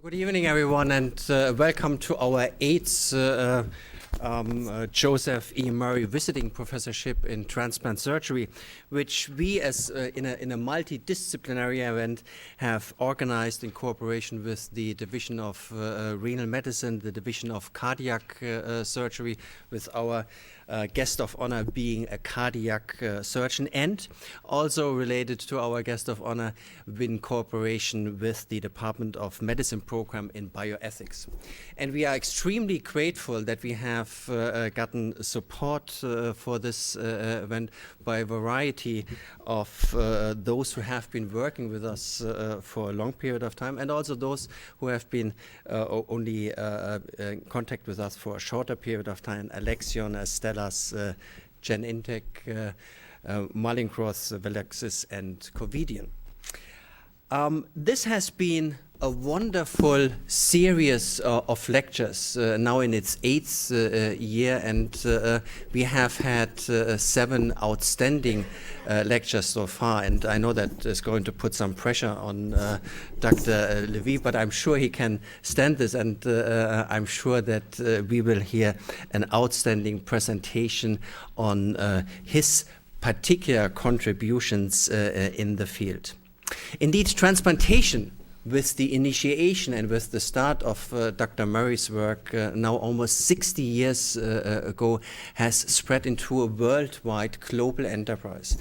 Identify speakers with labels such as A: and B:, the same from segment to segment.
A: Good evening, everyone, and welcome to our 8th Joseph E. Murray Visiting Professorship in Transplant Surgery, which we, as in a multidisciplinary event, have organized in cooperation with the Division of Renal Medicine, the Division of Cardiac Surgery, with our guest of honor being a cardiac surgeon, and also related to our guest of honor in cooperation with the Department of Medicine program in bioethics. And we are extremely grateful that we have gotten support for this event by a variety of those who have been working with us for a long period of time, and also those who have been only in contact with us for a shorter period of time: Alexion, Stellas, Genentech, Mallinckrodt, Velexis, and Covidian. This has been a wonderful series of lectures, now in its 8th year, and we have had 7 outstanding lectures so far, and I know that is going to put some pressure on Dr. Lavee, but I'm sure he can stand this, and I'm sure that we will hear an outstanding presentation on his particular contributions in the field. Indeed, transplantation, with the initiation and with the start of Dr. Murray's work now almost 60 years ago, has spread into a worldwide global enterprise.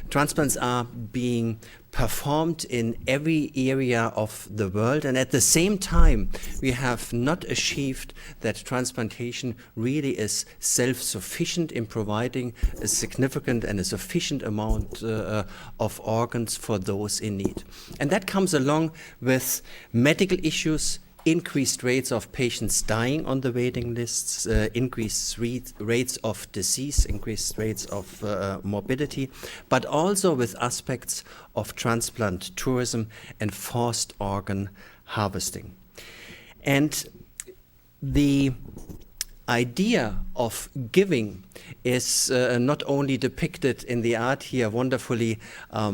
A: Transplants are being performed in every area of the world, and at the same time we have not achieved that transplantation really is self-sufficient in providing a significant and a sufficient amount of organs for those in need. And that comes along with medical issues, increased rates of patients dying on the waiting lists, increased rates of disease, increased rates of morbidity, but also with aspects of transplant tourism and forced organ harvesting. And the idea of giving is not only depicted in the art here, wonderfully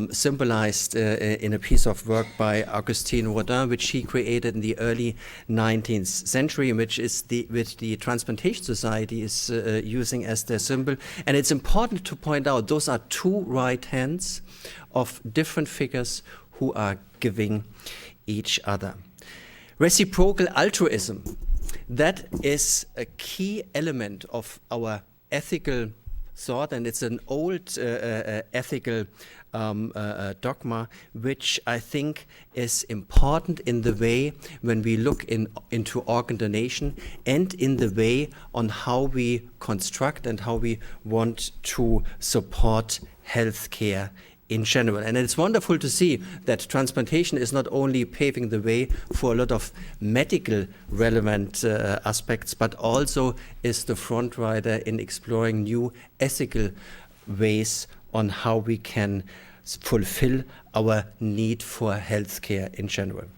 A: symbolized in a piece of work by Augustin Rodin, which he created in the early 19th century, which the Transplantation Society is using as their symbol. And it's important to point out those are 2 right hands of different figures who are giving each other. Reciprocal altruism, that is a key element of our ethical thought, and it's an old ethical dogma, which I think is important in the way when we look into organ donation, and in the way on how we construct and how we want to support healthcare in general. And it's wonderful to see that transplantation is not only paving the way for a lot of medical relevant aspects, but also is the front rider in exploring new ethical ways on how we can fulfill our need for healthcare in general.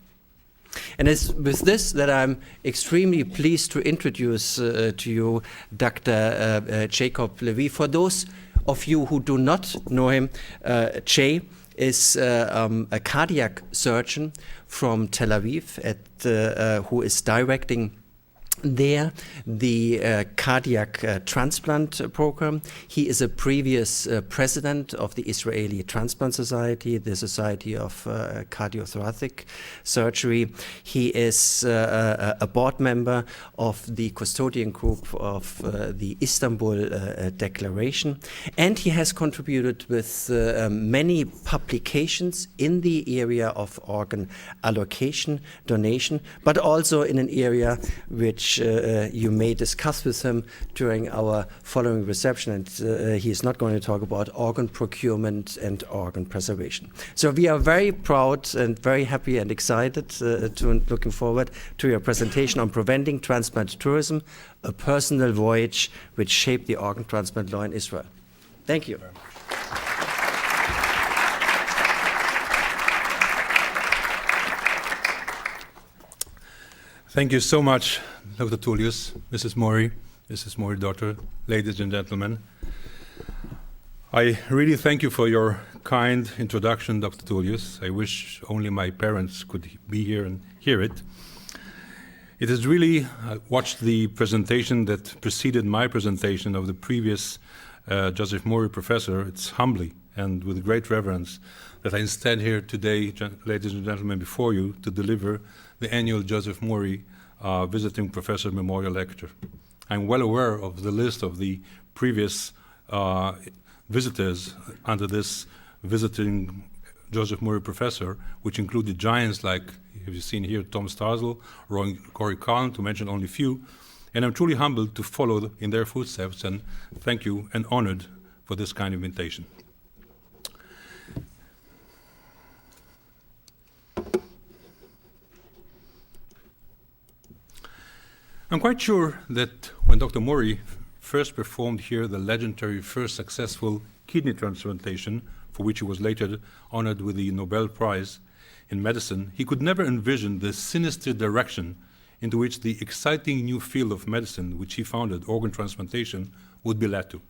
A: And it's with this that I'm extremely pleased to introduce to you Dr. Jacob Lavee. For those of you who do not know him, Jay is a cardiac surgeon from Tel Aviv who is directing there the cardiac transplant program. He is a previous president of the Israeli Transplant Society, the Society of Cardiothoracic Surgery. He is a board member of the custodian group of the Istanbul Declaration, and he has contributed with many publications in the area of organ allocation, donation, but also in an area which you may discuss with him during our following reception, and he is not going to talk about organ procurement and organ preservation. So we are very proud and very happy and excited looking forward to your presentation on preventing transplant tourism, a personal voyage which shaped the organ transplant law in Israel. Thank you.
B: Thank you so much, Dr. Tullius, Mrs. Mori, daughter, ladies and gentlemen. I really thank you for your kind introduction, Dr. Tullius. I wish only my parents could be here and hear it. It is really, I watched the presentation that preceded my presentation of the previous Joseph Murray professor. It's humbly and with great reverence that I stand here today, ladies and gentlemen, before you to deliver the annual Joseph Murray Visiting Professor Memorial Lecture. I'm well aware of the list of the previous visitors under this visiting Joseph Murray Professor, which included giants like, you've seen here, Tom Starzl, Corey Kahn, to mention only a few. And I'm truly humbled to follow in their footsteps, and thank you and honored for this kind of invitation. I'm quite sure that when Dr. Murray first performed here the legendary first successful kidney transplantation, for which he was later honored with the Nobel Prize in medicine, he could never envision the sinister direction into which the exciting new field of medicine, which he founded, organ transplantation, would be led to.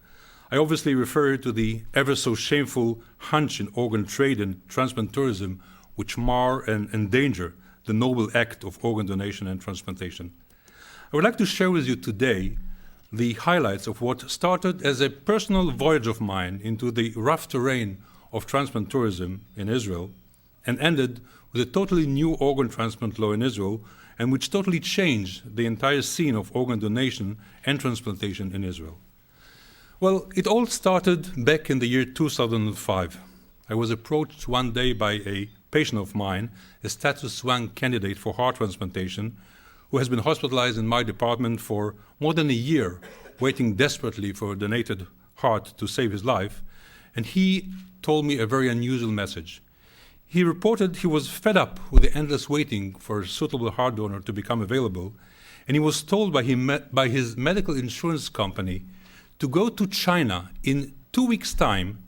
B: I obviously refer to the ever so shameful hunch in organ trade and transplant tourism, which mar and endanger the noble act of organ donation and transplantation. I would like to share with you today the highlights of what started as a personal voyage of mine into the rough terrain of transplant tourism in Israel and ended with a totally new organ transplant law in Israel, and which totally changed the entire scene of organ donation and transplantation in Israel. Well, it all started back in the year 2005. I was approached one day by a patient of mine, a status 1 candidate for heart transplantation, who has been hospitalized in my department for more than a year, waiting desperately for a donated heart to save his life. And he told me a very unusual message. He reported he was fed up with the endless waiting for a suitable heart donor to become available, and he was told by his medical insurance company to go to China in 2 weeks' time,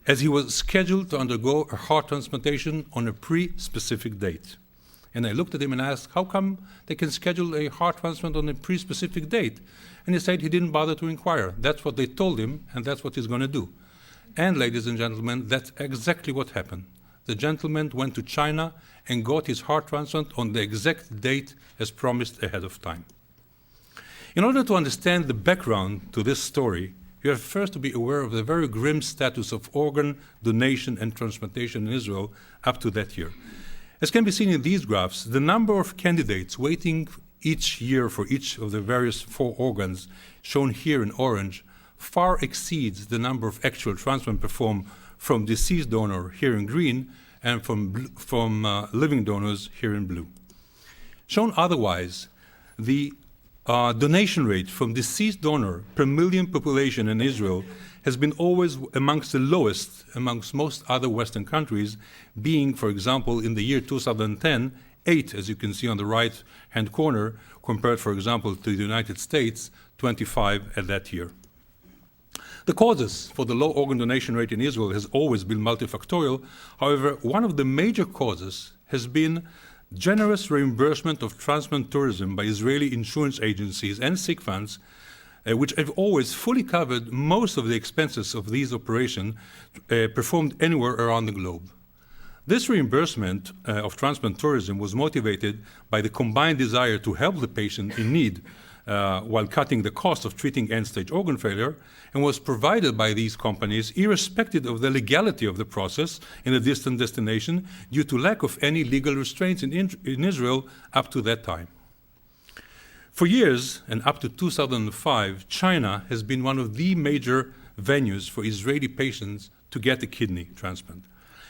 B: as he was scheduled to undergo a heart transplantation on a pre-specific date. And I looked at him and asked, how come they can schedule a heart transplant on a pre-specific date? And he said he didn't bother to inquire. That's what they told him, and that's what he's going to do. And ladies and gentlemen, that's exactly what happened. The gentleman went to China and got his heart transplant on the exact date as promised ahead of time. In order to understand the background to this story, you have first to be aware of the very grim status of organ donation and transplantation in Israel up to that year. As can be seen in these graphs, the number of candidates waiting each year for each of the various 4 organs, shown here in orange, far exceeds the number of actual transplants performed from deceased donor here in green and from living donors here in blue. Shown otherwise, the donation rate from deceased donor per million population in Israel has been always amongst the lowest amongst most other Western countries, being, for example, in the year 2010, 8, as you can see on the right-hand corner, compared, for example, to the United States, 25 at that year. The causes for the low organ donation rate in Israel has always been multifactorial. However, one of the major causes has been generous reimbursement of transplant tourism by Israeli insurance agencies and sick funds, which have always fully covered most of the expenses of these operations performed anywhere around the globe. This reimbursement of transplant tourism was motivated by the combined desire to help the patient in need while cutting the cost of treating end-stage organ failure, and was provided by these companies irrespective of the legality of the process in a distant destination due to lack of any legal restraints in Israel up to that time. For years, and up to 2005, China has been one of the major venues for Israeli patients to get a kidney transplant.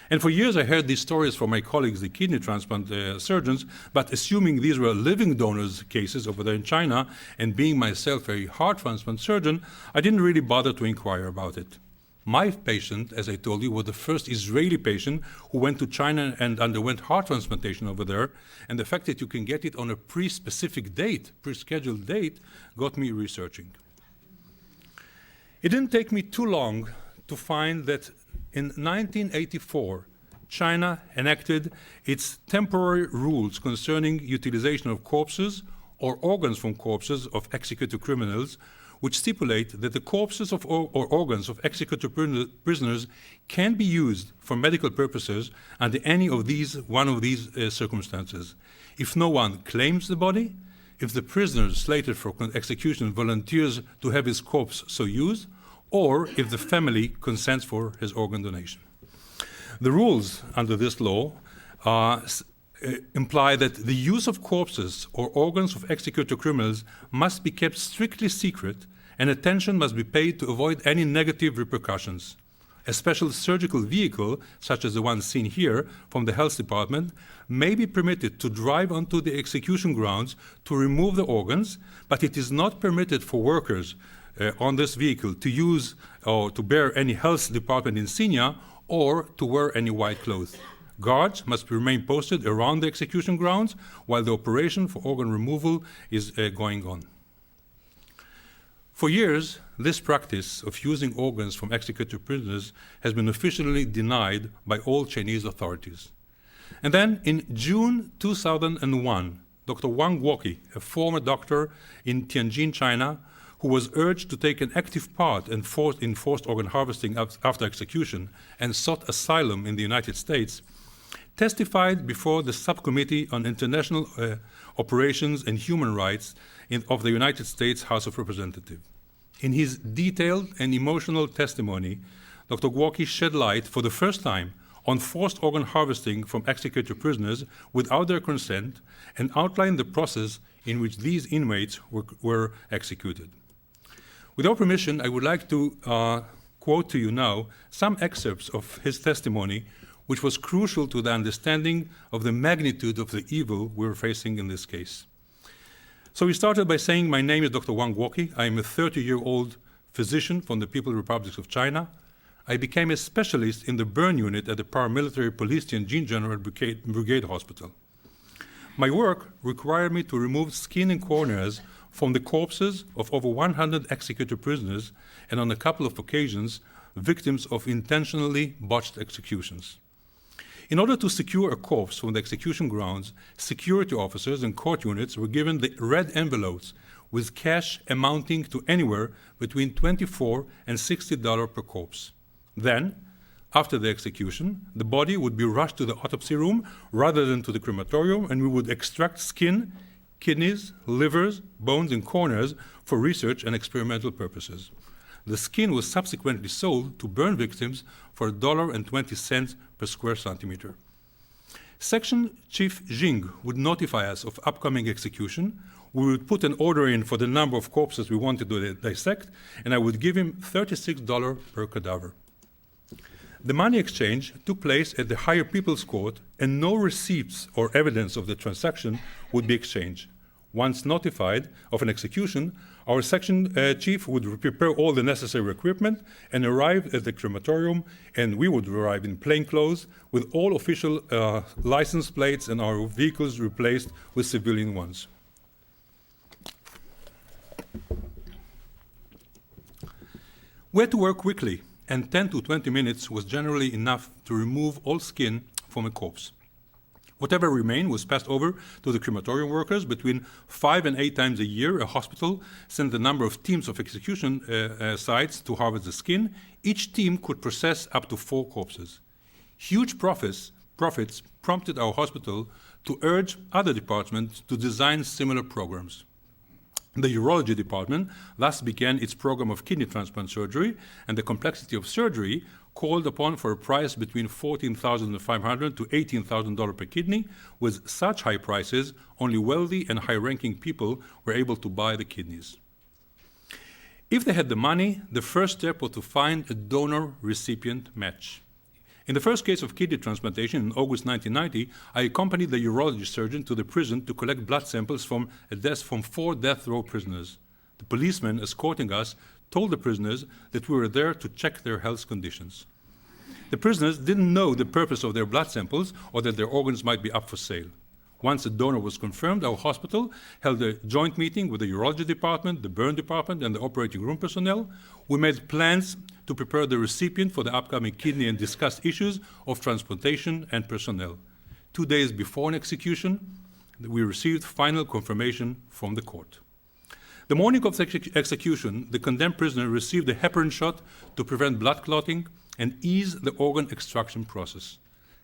B: And for years I heard these stories from my colleagues, the kidney transplant surgeons, but assuming these were living donors cases over there in China, and being myself a heart transplant surgeon, I didn't really bother to inquire about it. My patient, as I told you, was the first Israeli patient who went to China and underwent heart transplantation over there, and the fact that you can get it on a pre-specific date, pre-scheduled date, got me researching. It didn't take me too long to find that in 1984, China enacted its temporary rules concerning utilization of corpses or organs from corpses of executed criminals, which stipulate that the corpses of or organs of executed prisoners can be used for medical purposes under any of these circumstances. If no one claims the body, if the prisoner slated for execution volunteers to have his corpse so used, or if the family consents for his organ donation. The rules under this law imply that the use of corpses or organs of executed criminals must be kept strictly secret, and attention must be paid to avoid any negative repercussions. A special surgical vehicle, such as the one seen here from the health department, may be permitted to drive onto the execution grounds to remove the organs, but it is not permitted for workers on this vehicle to use or to bear any health department insignia or to wear any white clothes. Guards must remain posted around the execution grounds while the operation for organ removal is going on. For years, this practice of using organs from executed prisoners has been officially denied by all Chinese authorities. And then in June 2001, Dr. Wang Guoqi, a former doctor in Tianjin, China, who was urged to take an active part in forced organ harvesting after execution and sought asylum in the United States, testified before the Subcommittee on International Operations and Human Rights of the United States House of Representatives. In his detailed and emotional testimony, Dr. Guoqi shed light for the first time on forced organ harvesting from executed prisoners without their consent and outlined the process in which these inmates were executed. With your permission, I would like to quote to you now some excerpts of his testimony, which was crucial to the understanding of the magnitude of the evil we were facing in this case. So we started by saying, my name is Dr. Wang Guoqi. I am a 30-year-old physician from the People's Republic of China. I became a specialist in the burn unit at the paramilitary police Tianjin General Brigade Hospital. My work required me to remove skin and corneas from the corpses of over 100 executed prisoners and on a couple of occasions, victims of intentionally botched executions. In order to secure a corpse from the execution grounds, security officers and court units were given the red envelopes with cash amounting to anywhere between $24 and $60 per corpse. Then, after the execution, the body would be rushed to the autopsy room rather than to the crematorium, and we would extract skin, kidneys, livers, bones, and corneas for research and experimental purposes. The skin was subsequently sold to burn victims for $1.20 per square centimeter. Section Chief Jing would notify us of upcoming execution. We would put an order in for the number of corpses we wanted to dissect, and I would give him $36 per cadaver. The money exchange took place at the Higher People's Court, and no receipts or evidence of the transaction would be exchanged. Once notified of an execution, our section chief would prepare all the necessary equipment and arrive at the crematorium, and we would arrive in plain clothes with all official license plates and our vehicles replaced with civilian ones. We had to work quickly, and 10 to 20 minutes was generally enough to remove all skin from a corpse. Whatever remained was passed over to the crematorium workers. Between 5 and 8 times a year, a hospital sent a number of teams of execution sites to harvest the skin. Each team could process up to 4 corpses. Huge profits prompted our hospital to urge other departments to design similar programs. The urology department thus began its program of kidney transplant surgery, and the complexity of surgery called upon for a price between $14,500 to $18,000 per kidney. With such high prices, only wealthy and high-ranking people were able to buy the kidneys. If they had the money, the first step was to find a donor-recipient match. In the first case of kidney transplantation in August 1990, I accompanied the urology surgeon to the prison to collect blood samples from 4 death row prisoners. The policeman escorting us told the prisoners that we were there to check their health conditions. The prisoners didn't know the purpose of their blood samples or that their organs might be up for sale. Once a donor was confirmed, our hospital held a joint meeting with the urology department, the burn department, and the operating room personnel. We made plans to prepare the recipient for the upcoming kidney and discuss issues of transplantation and personnel. 2 days before an execution, we received final confirmation from the court. The morning of the execution, the condemned prisoner received a heparin shot to prevent blood clotting and ease the organ extraction process.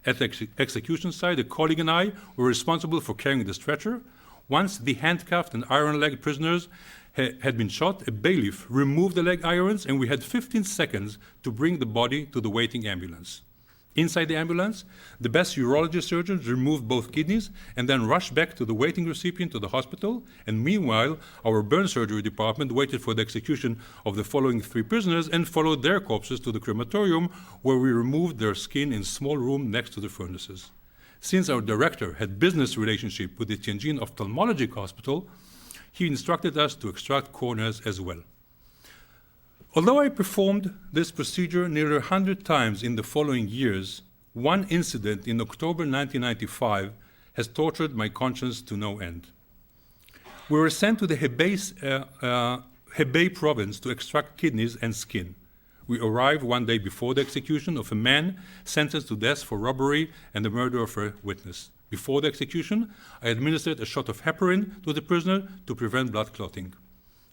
B: At the execution site, a colleague and I were responsible for carrying the stretcher. Once the handcuffed and iron-legged prisoners had been shot, a bailiff removed the leg irons, and we had 15 seconds to bring the body to the waiting ambulance. Inside the ambulance, the best urology surgeons removed both kidneys and then rushed back to the waiting recipient to the hospital. And meanwhile, our burn surgery department waited for the execution of the following 3 prisoners and followed their corpses to the crematorium, where we removed their skin in a small room next to the furnaces. Since our director had business relationship with the Tianjin Ophthalmology Hospital, he instructed us to extract corneas as well. Although I performed this procedure nearly 100 times in the following years, one incident in October 1995 has tortured my conscience to no end. We were sent to the Hebei province to extract kidneys and skin. We arrived one day before the execution of a man sentenced to death for robbery and the murder of a witness. Before the execution, I administered a shot of heparin to the prisoner to prevent blood clotting.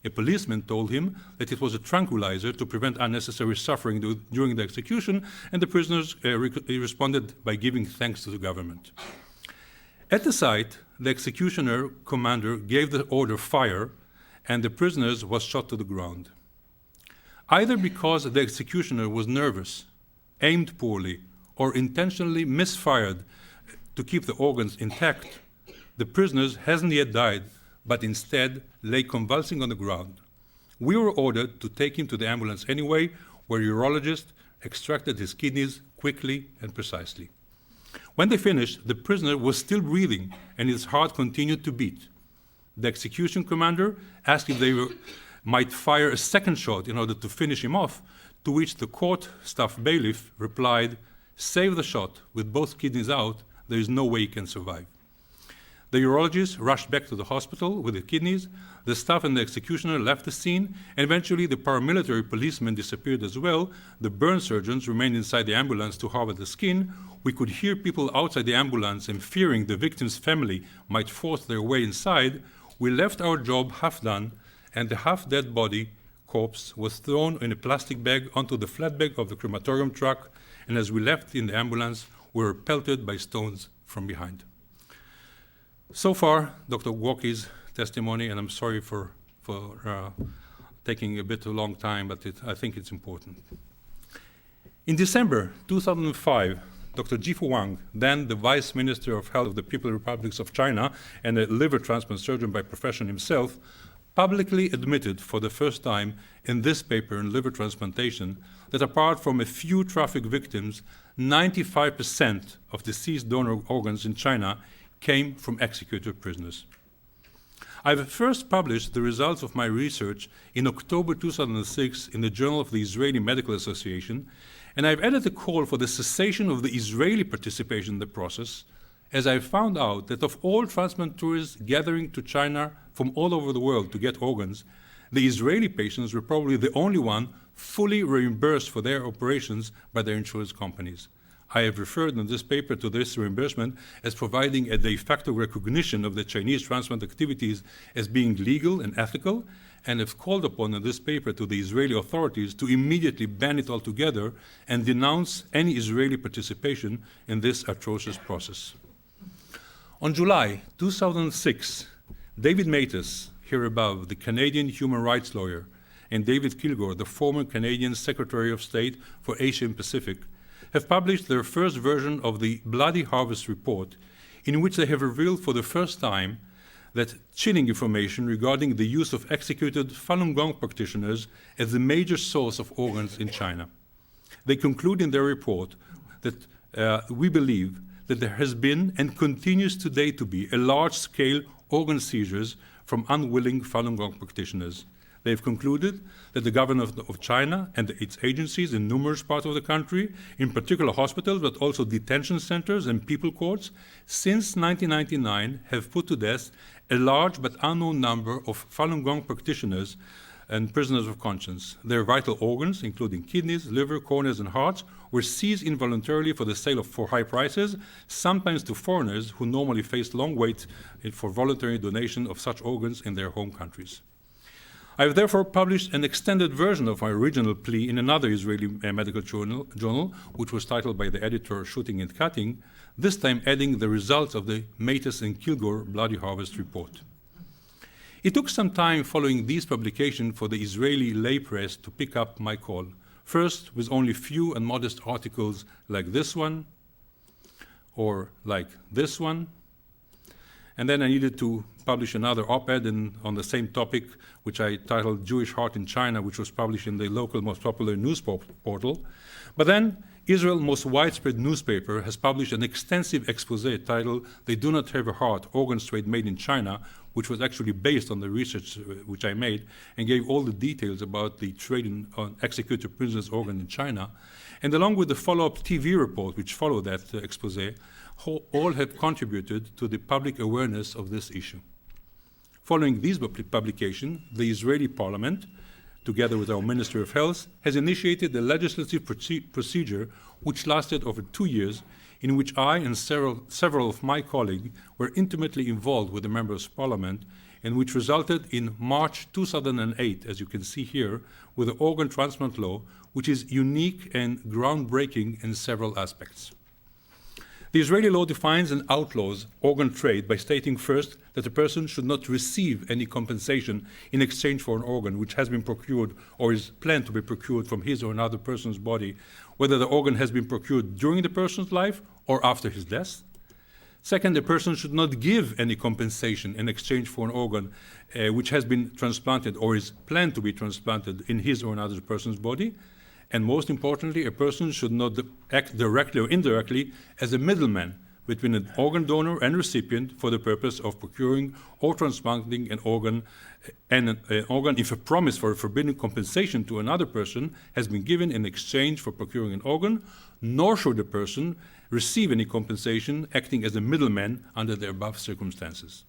B: A policeman told him that it was a tranquilizer to prevent unnecessary suffering during the execution, and the prisoners responded by giving thanks to the government. At the site, the executioner commander gave the order fire, and the prisoners was shot to the ground. Either because the executioner was nervous, aimed poorly, or intentionally misfired to keep the organs intact, the prisoners hasn't yet died, but instead lay convulsing on the ground. We were ordered to take him to the ambulance anyway, where urologists extracted his kidneys quickly and precisely. When they finished, the prisoner was still breathing and his heart continued to beat. The execution commander asked if they might fire a second shot in order to finish him off, to which the court staff bailiff replied, "Save the shot, with both kidneys out, there is no way he can survive." The urologist rushed back to the hospital with the kidneys, the staff and the executioner left the scene, and eventually the paramilitary policemen disappeared as well. The burn surgeons remained inside the ambulance to harvest the skin. We could hear people outside the ambulance, and fearing the victim's family might force their way inside, we left our job half done, and the half-dead body corpse was thrown in a plastic bag onto the flatbed of the crematorium truck, and as we left in the ambulance, we were pelted by stones from behind. So far, Dr. Walkie's testimony, and I'm sorry for taking a bit too long time, but I think it's important. In December 2005, Dr. Jifu Wang, then the Vice Minister of Health of the People's Republic of China and a liver transplant surgeon by profession himself, publicly admitted for the first time in this paper in liver transplantation that apart from a few traffic victims, 95% of deceased donor organs in China came from executed prisoners. I've first published the results of my research in October 2006 in the Journal of the Israeli Medical Association, and I've added a call for the cessation of the Israeli participation in the process, as I found out that of all transplant tourists gathering to China from all over the world to get organs, the Israeli patients were probably the only one fully reimbursed for their operations by their insurance companies. I have referred in this paper to this reimbursement as providing a de facto recognition of the Chinese transplant activities as being legal and ethical, and have called upon in this paper to the Israeli authorities to immediately ban it altogether and denounce any Israeli participation in this atrocious process. On July 2006, David Matas, here above, the Canadian human rights lawyer, and David Kilgore, the former Canadian Secretary of State for Asia and Pacific, have published their first version of the Bloody Harvest Report, in which they have revealed for the first time that chilling information regarding the use of executed Falun Gong practitioners as the major source of organs in China. They conclude in their report that we believe that there has been and continues today to be a large-scale organ seizures from unwilling Falun Gong practitioners. They have concluded that the government of China and its agencies in numerous parts of the country, in particular hospitals, but also detention centers and people courts, since 1999 have put to death a large but unknown number of Falun Gong practitioners and prisoners of conscience. Their vital organs, including kidneys, liver, corneas, and hearts, were seized involuntarily for the sale for high prices, sometimes to foreigners who normally face long waits for voluntary donation of such organs in their home countries. I have therefore published an extended version of my original plea in another Israeli medical journal, which was titled by the editor Shooting and Cutting, this time adding the results of the Matus and Kilgore Bloody Harvest report. It took some time following these publications for the Israeli lay press to pick up my call, first with only few and modest articles like this one, or like this one, and then I needed to publish another op-ed on the same topic, which I titled Jewish Heart in China, which was published in the local most popular news portal. But then Israel's most widespread newspaper has published an extensive expose titled They Do Not Have a Heart, Organ Trade Made in China, which was actually based on the research which I made and gave all the details about the trade in executed prisoners' organ in China. And along with the follow-up TV report which followed that expose, all have contributed to the public awareness of this issue. Following these publications, the Israeli parliament, together with our Ministry of Health, has initiated a legislative procedure which lasted over 2 years, in which I and several of my colleagues were intimately involved with the members of parliament, and which resulted in March 2008, as you can see here, with the Organ Transplant Law, which is unique and groundbreaking in several aspects. The Israeli law defines and outlaws organ trade by stating first that a person should not receive any compensation in exchange for an organ which has been procured or is planned to be procured from his or another person's body, whether the organ has been procured during the person's life or after his death. Second, a person should not give any compensation in exchange for an organ which has been transplanted or is planned to be transplanted in his or another person's body. And most importantly, a person should not act directly or indirectly as a middleman between an organ donor and recipient for the purpose of procuring or transplanting an organ, if a promise for a forbidden compensation to another person has been given in exchange for procuring an organ, nor should the person receive any compensation acting as a middleman under the above circumstances.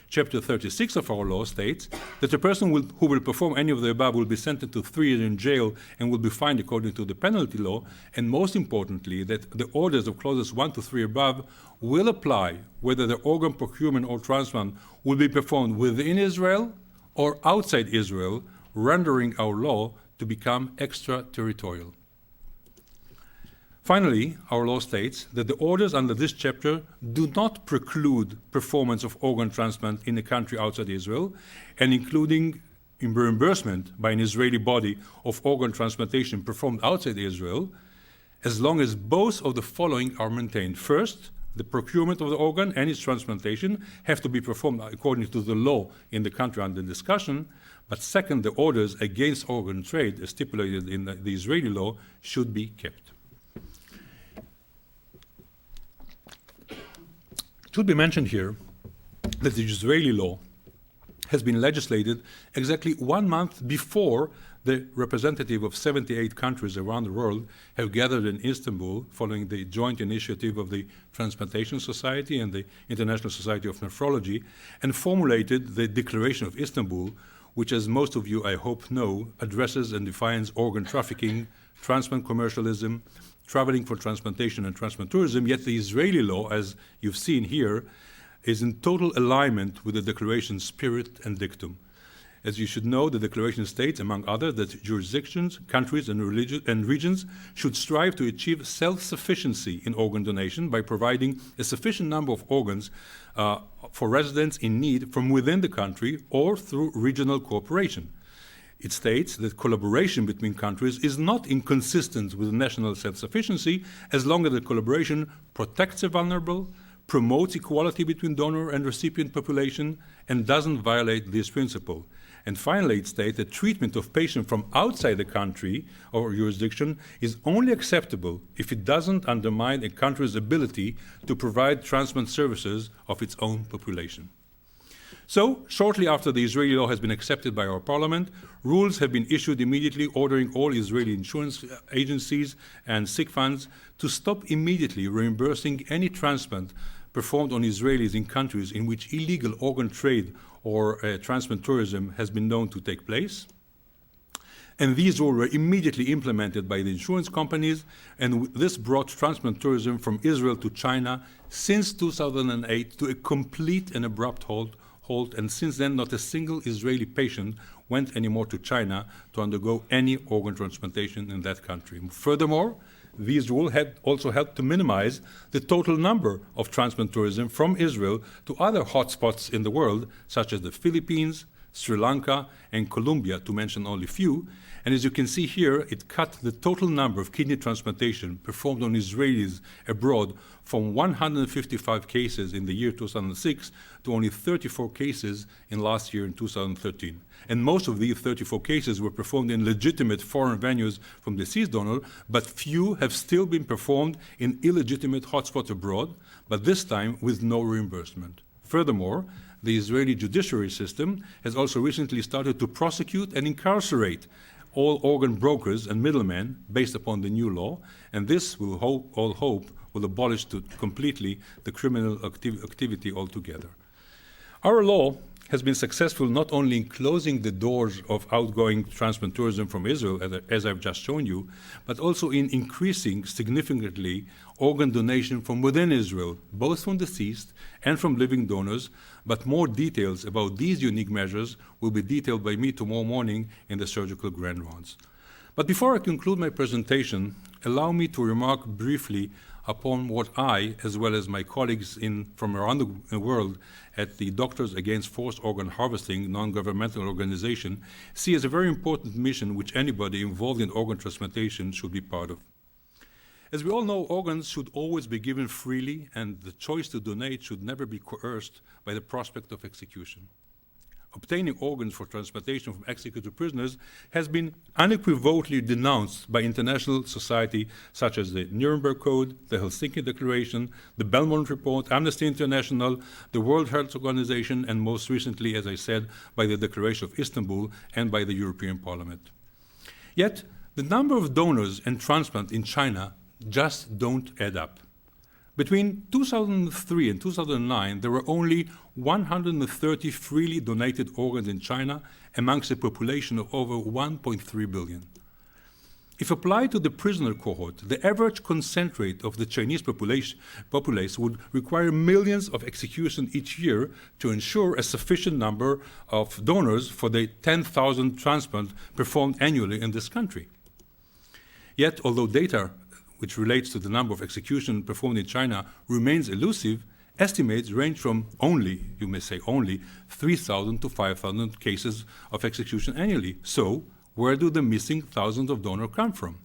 B: Chapter 36 of our law states that a person who will perform any of the above will be sentenced to 3 years in jail and will be fined according to the penalty law, and most importantly, that the orders of clauses 1 to 3 above will apply whether the organ procurement or transplant will be performed within Israel or outside Israel, rendering our law to become extraterritorial. Finally, our law states that the orders under this chapter do not preclude performance of organ transplant in a country outside Israel, and including reimbursement by an Israeli body of organ transplantation performed outside Israel, as long as both of the following are maintained. First, the procurement of the organ and its transplantation have to be performed according to the law in the country under discussion, but second, the orders against organ trade, as stipulated in the Israeli law, should be kept. It should be mentioned here that the Israeli law has been legislated exactly 1 month before the representative of 78 countries around the world have gathered in Istanbul following the joint initiative of the Transplantation Society and the International Society of Nephrology, and formulated the Declaration of Istanbul, which, as most of you, I hope, know, addresses and defines organ trafficking, transplant commercialism, traveling for transplantation and transplant tourism, yet the Israeli law, as you've seen here, is in total alignment with the declaration's spirit and dictum. As you should know, the declaration states, among others, that jurisdictions, countries, and regions should strive to achieve self-sufficiency in organ donation by providing a sufficient number of organs for residents in need from within the country or through regional cooperation. It states that collaboration between countries is not inconsistent with national self-sufficiency as long as the collaboration protects the vulnerable, promotes equality between donor and recipient population, and doesn't violate this principle. And finally, it states that treatment of patients from outside the country or jurisdiction is only acceptable if it doesn't undermine a country's ability to provide transplant services of its own population. So, shortly after the Israeli law has been accepted by our parliament, rules have been issued immediately ordering all Israeli insurance agencies and sick funds to stop immediately reimbursing any transplant performed on Israelis in countries in which illegal organ trade or transplant tourism has been known to take place. And these rules were immediately implemented by the insurance companies, and this brought transplant tourism from Israel to China since 2008 to a complete and abrupt halt halt, and since then not a single Israeli patient went anymore to China to undergo any organ transplantation in that country. Furthermore, these rules had also helped to minimize the total number of transplant tourism from Israel to other hotspots in the world, such as the Philippines, Sri Lanka, and Colombia, to mention only a few. And as you can see here, it cut the total number of kidney transplantation performed on Israelis abroad from 155 cases in the year 2006 to only 34 cases in last year in 2013. And most of these 34 cases were performed in legitimate foreign venues from deceased donor, but few have still been performed in illegitimate hotspots abroad, but this time with no reimbursement. Furthermore, the Israeli judiciary system has also recently started to prosecute and incarcerate all organ brokers and middlemen based upon the new law, and this will all hope will abolish completely the criminal activity altogether. Our law has been successful not only in closing the doors of outgoing transplant tourism from Israel, as I've just shown you, but also in increasing significantly organ donation from within Israel, both from deceased and from living donors, but more details about these unique measures will be detailed by me tomorrow morning in the surgical grand rounds. But before I conclude my presentation, allow me to remark briefly upon what I, as well as my colleagues from around the world at the Doctors Against Forced Organ Harvesting non-governmental organization, see as a very important mission which anybody involved in organ transplantation should be part of. As we all know, organs should always be given freely, and the choice to donate should never be coerced by the prospect of execution. Obtaining organs for transplantation from executed prisoners has been unequivocally denounced by international society such as the Nuremberg Code, the Helsinki Declaration, the Belmont Report, Amnesty International, the World Health Organization, and most recently, as I said, by the Declaration of Istanbul and by the European Parliament. Yet, the number of donors and transplants in China just don't add up. Between 2003 and 2009, there were only 130 freely donated organs in China amongst a population of over 1.3 billion. If applied to the prisoner cohort, the average consent rate of the Chinese populace would require millions of executions each year to ensure a sufficient number of donors for the 10,000 transplants performed annually in this country. Yet, although data which relates to the number of executions performed in China remains elusive, estimates range from only, you may say only, 3,000 to 5,000 cases of execution annually. So, where do the missing thousands of donors come from?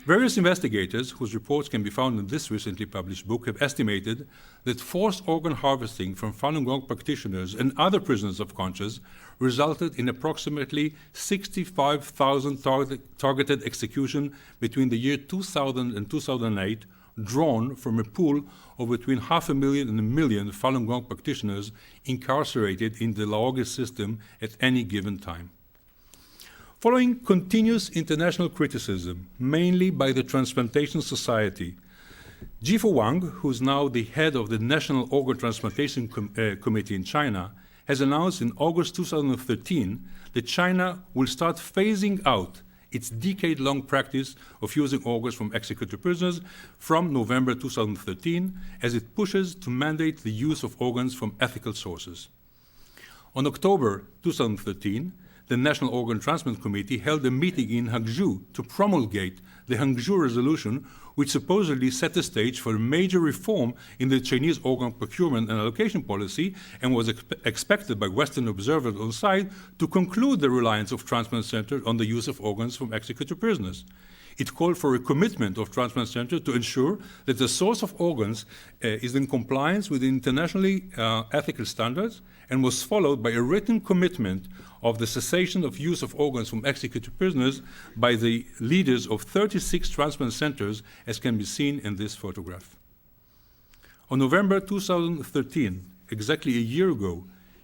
B: Various investigators, whose reports can be found in this recently published book, have estimated that forced organ harvesting from Falun Gong practitioners and other prisoners of conscience resulted in approximately 65,000 targeted executions between the year 2000 and 2008, drawn from a pool of between 500,000 and 1 million Falun Gong practitioners incarcerated in the Laogai system at any given time. Following continuous international criticism, mainly by the Transplantation Society, Jifu Wang, who is now the head of the National Organ Transplantation Committee in China, has announced in August 2013 that China will start phasing out its decade-long practice of using organs from executed prisoners from November 2013 as it pushes to mandate the use of organs from ethical sources. On October 2013, the National Organ Transplant Committee held a meeting in Hangzhou to promulgate the Hangzhou Resolution, which supposedly set the stage for a major reform in the Chinese organ procurement and allocation policy and was expected by Western observers on side to conclude the reliance of transplant centers on the use of organs from executed prisoners. It called for a commitment of transplant centers to ensure that the source of organs is in compliance with internationally ethical standards and was followed by a written commitment of the cessation of use of organs from executed prisoners by the leaders of 36 transplant centers, as can be seen in this photograph. On November 2013, exactly a year ago,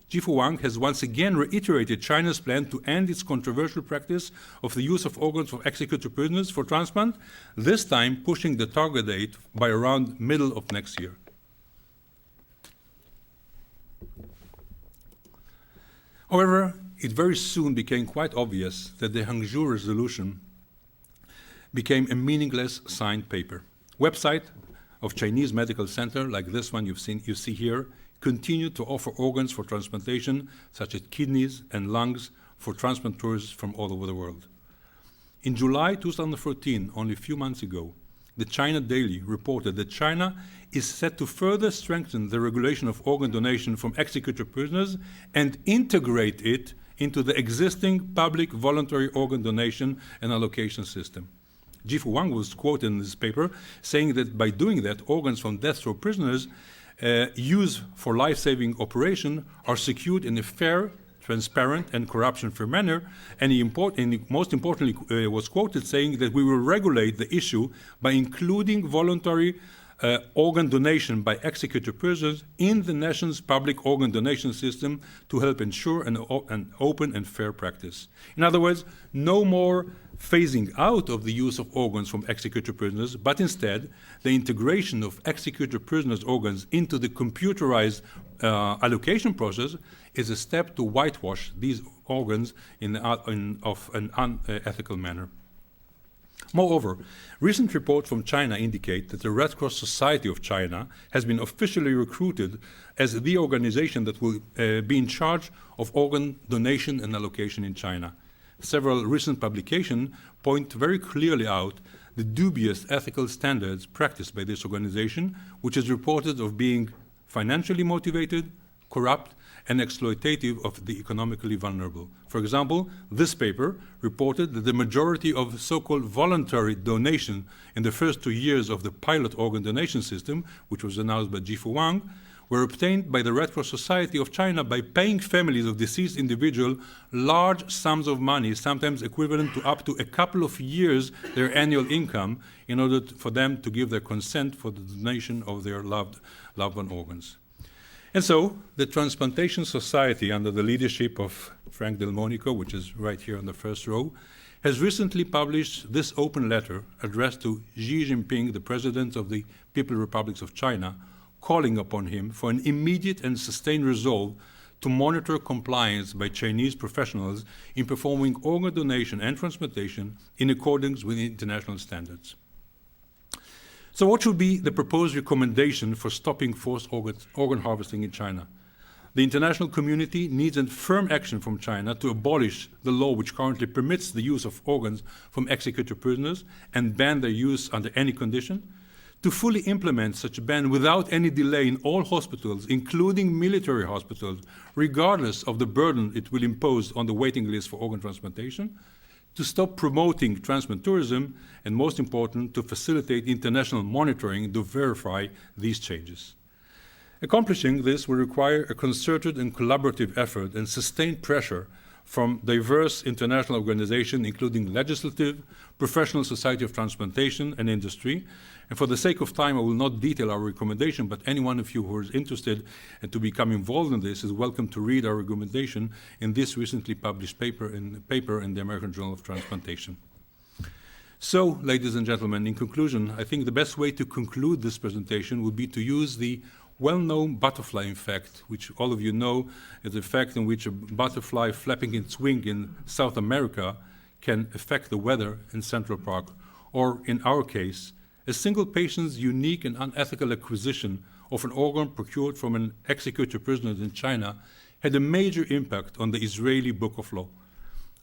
B: Jifu Wang has once again reiterated China's plan to end its controversial practice of the use of organs from executed prisoners for transplant, this time pushing the target date by around middle of next year. However, it very soon became quite obvious that the Hangzhou Resolution became a meaningless signed paper. Website of Chinese medical center, like this one you see here, continue to offer organs for transplantation, such as kidneys and lungs, for transplanteurs from all over the world. In July 2014, only a few months ago, the China Daily reported that China is set to further strengthen the regulation of organ donation from executed prisoners and integrate it into the existing public voluntary organ donation and allocation system. Jifu Wang was quoted in this paper saying that by doing that, organs from death row prisoners used for life-saving operation are secured in a fair, transparent, and corruption-free manner, and he most importantly was quoted saying that we will regulate the issue by including voluntary organ donation by executed prisoners in the nation's public organ donation system to help ensure an open and fair practice. In other words, no more phasing out of the use of organs from executed prisoners, but instead the integration of executed prisoners' organs into the computerized allocation process is a step to whitewash these organs in an unethical manner. Moreover, recent reports from China indicate that the Red Cross Society of China has been officially recruited as the organization that will be in charge of organ donation and allocation in China. Several recent publications point very clearly out the dubious ethical standards practiced by this organization, which is reported of being financially motivated, corrupt, and exploitative of the economically vulnerable. For example, this paper reported that the majority of so-called voluntary donation in the first 2 years of the pilot organ donation system, which was announced by Jifu Wang, were obtained by the Red Cross Society of China by paying families of deceased individuals large sums of money, sometimes equivalent to up to a couple of years their annual income, in order for them to give their consent for the donation of their loved one organs. And so, the Transplantation Society, under the leadership of Frank Delmonico, which is right here on the first row, has recently published this open letter addressed to Xi Jinping, the President of the People's Republic of China, calling upon him for an immediate and sustained resolve to monitor compliance by Chinese professionals in performing organ donation and transplantation in accordance with international standards. So what should be the proposed recommendation for stopping forced organ harvesting in China? The international community needs a firm action from China to abolish the law which currently permits the use of organs from executed prisoners and ban their use under any condition, to fully implement such a ban without any delay in all hospitals, including military hospitals, regardless of the burden it will impose on the waiting list for organ transplantation, to stop promoting transplant tourism, and most important, to facilitate international monitoring to verify these changes. Accomplishing this will require a concerted and collaborative effort and sustained pressure from diverse international organizations, including legislative, professional society of transplantation, and industry. And for the sake of time, I will not detail our recommendation, but any one of you who is interested and to become involved in this is welcome to read our recommendation in this recently published paper in the American Journal of Transplantation. So, ladies and gentlemen, in conclusion, I think the best way to conclude this presentation would be to use the well-known butterfly effect, which all of you know is the effect in which a butterfly flapping its wing in South America can affect the weather in Central Park, or in our case, a single patient's unique and unethical acquisition of an organ procured from an executed prisoner in China had a major impact on the Israeli Book of Law.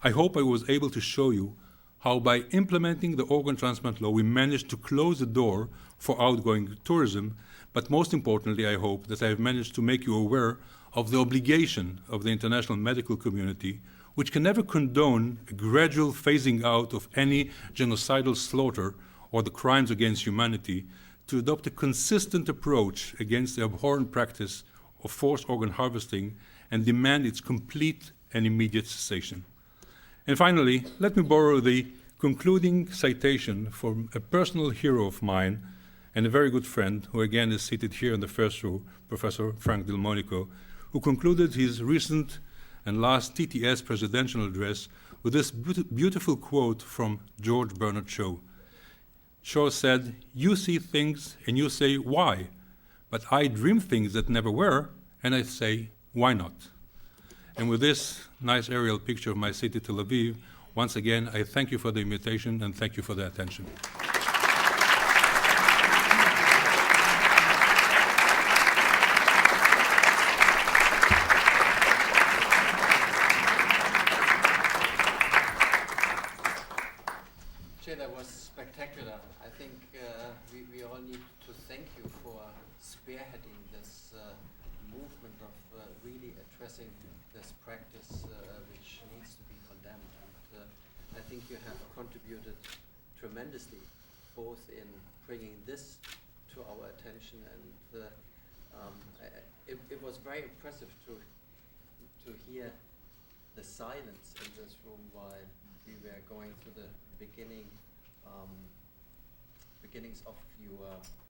B: I hope I was able to show you how by implementing the organ transplant law we managed to close the door for outgoing tourism, but most importantly, I hope that I have managed to make you aware of the obligation of the international medical community, which can never condone a gradual phasing out of any genocidal slaughter or the crimes against humanity, to adopt a consistent approach against the abhorrent practice of forced organ harvesting and demand its complete and immediate cessation. And finally, let me borrow the concluding citation from a personal hero of mine and a very good friend, who again is seated here in the first row, Professor Frank Delmonico, who concluded his recent and last TTS presidential address with this beautiful quote from George Bernard Shaw. Shaw said, "You see things and you say, why? But I dream things that never were, and I say, why not?" And with this nice aerial picture of my city, Tel Aviv, once again, I thank you for the invitation and thank you for the attention.
A: this practice which needs to be condemned. And I think you have contributed tremendously, both in bringing this to our attention, and it was very impressive to hear the silence in this room while we were going through the beginnings of your